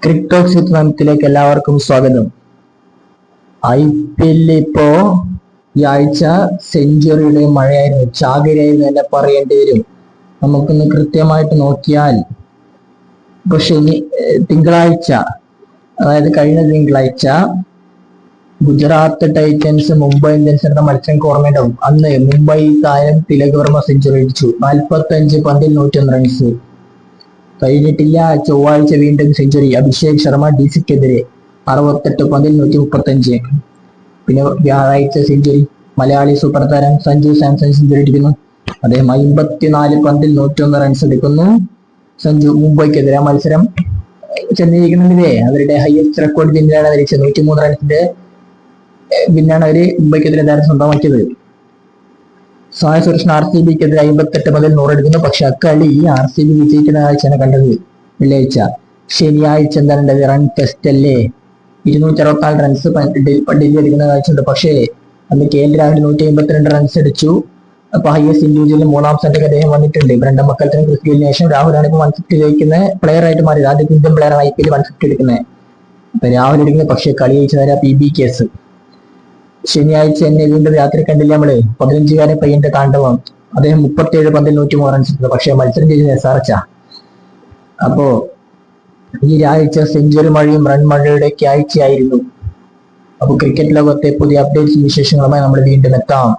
Cricket ചിത്രത്തിലേക്ക് എല്ലാവർക്കും സ്വാഗതം. IPL ഇപ്പോ ഈ ആഴ്ച സെഞ്ചുറിയുടെ മഴയായിരുന്നു, ചാകരയായിരുന്നു എന്നെ പറയേണ്ടി വരും. നമുക്കൊന്ന് കൃത്യമായിട്ട് നോക്കിയാൽ ഇപ്പൊ തിങ്കളാഴ്ച, അതായത് കഴിഞ്ഞ തിങ്കളാഴ്ച ഗുജറാത്ത് ടൈറ്റൻസ് മുംബൈ ഇന്ത്യൻസ് എന്ന മത്സരം ഓർമ്മയുണ്ടാവും. അന്ന് മുംബൈ താരം തിലക് വർമ്മ സെഞ്ചുറി അടിച്ചു. 45 പന്തിൽ 101 റൺസ്. കഴിഞ്ഞിട്ടില്ല, ചൊവ്വാഴ്ച വീണ്ടും സെഞ്ചുറി. അഭിഷേക് ശർമ്മ DCക്കെതിരെ 68 പന്തിൽ 135. പിന്നെ വ്യാഴാഴ്ച സെഞ്ചുറി മലയാളി സൂപ്പർ താരം സഞ്ജു സാംസൺ സെഞ്ചുറി അടിക്കുന്നു. അദ്ദേഹം 54 പന്തിൽ 101 റൺസ് എടുക്കുന്നു. സഞ്ജു മുംബൈക്കെതിരെ മത്സരം ചെന്നൈയിരിക്കുന്നുണ്ടല്ലേ, അവരുടെ ഹയസ്റ്റ് റെക്കോർഡ് വിന്നാണ് അവർ 103 റൺസിന്റെ വിന്നാണ് അവര് മുംബൈക്കെതിരെ താരം സ്വന്തമാക്കിയത്. സായ് സുരേഷ് RCBക്കെതിരെ 58 പന്തിൽ 100 എടുക്കുന്നു. പക്ഷെ അക്കളി RCB വിജയിക്കുന്ന കാഴ്ചയാണ് കണ്ടത്. വെള്ളിയാഴ്ച. ശനിയാഴ്ച എന്താണ് റൺ ടെസ്റ്റ് അല്ലേ, 264 റൺസ് ഡൽഹി അടിക്കുന്ന കാഴ്ചയുണ്ട്. പക്ഷേ അന്ന് KL രാഹുൽ 152 റൺസ് അടിച്ചു. അപ്പൊ ഹയസ്റ്റ് ഇൻഡിവിജ്വലിൽ 3-ാം സ്ഥാനത്തേക്ക് അദ്ദേഹം വന്നിട്ടുണ്ട്. ബ്രണ്ടൻ മക്കൽസിനും ക്രിസ് ഗെയിലിന് ശേഷം രാഹുലാണ് ഇപ്പൊ 150 ജയിക്കുന്ന പ്ലെയർ ആയിട്ട് മാറിയത്. ആദ്യത്തെ ഇന്ത്യൻ പ്ലെയർ ആണ് IPL 150 എടുക്കുന്നത്. അപ്പൊ രാഹുൽ എടുക്കുന്നത്. പക്ഷേ കളി ജയിച്ചതായ PB കേസ്. ശനിയാഴ്ച എന്നെ വീണ്ടും രാത്രി കണ്ടില്ല നമ്മള്, 15-കാരൻ പയ്യന്റെ താണ്ഡവം. അദ്ദേഹം 37 പന്തിൽ 103 റൺസ് എടുത്തത്. പക്ഷെ മത്സരം ചെയ്തത് SRH. അപ്പോ ഈ ആഴ്ച സെഞ്ചുറി മഴയും റൺ മഴയുടെ ഒക്കെ ആഴ്ചയായിരുന്നു. അപ്പൊ ക്രിക്കറ്റ് ലോകത്തെ പുതിയ അപ്ഡേറ്റ്സും വിശേഷങ്ങളുമായി നമ്മൾ വീണ്ടും എത്താം.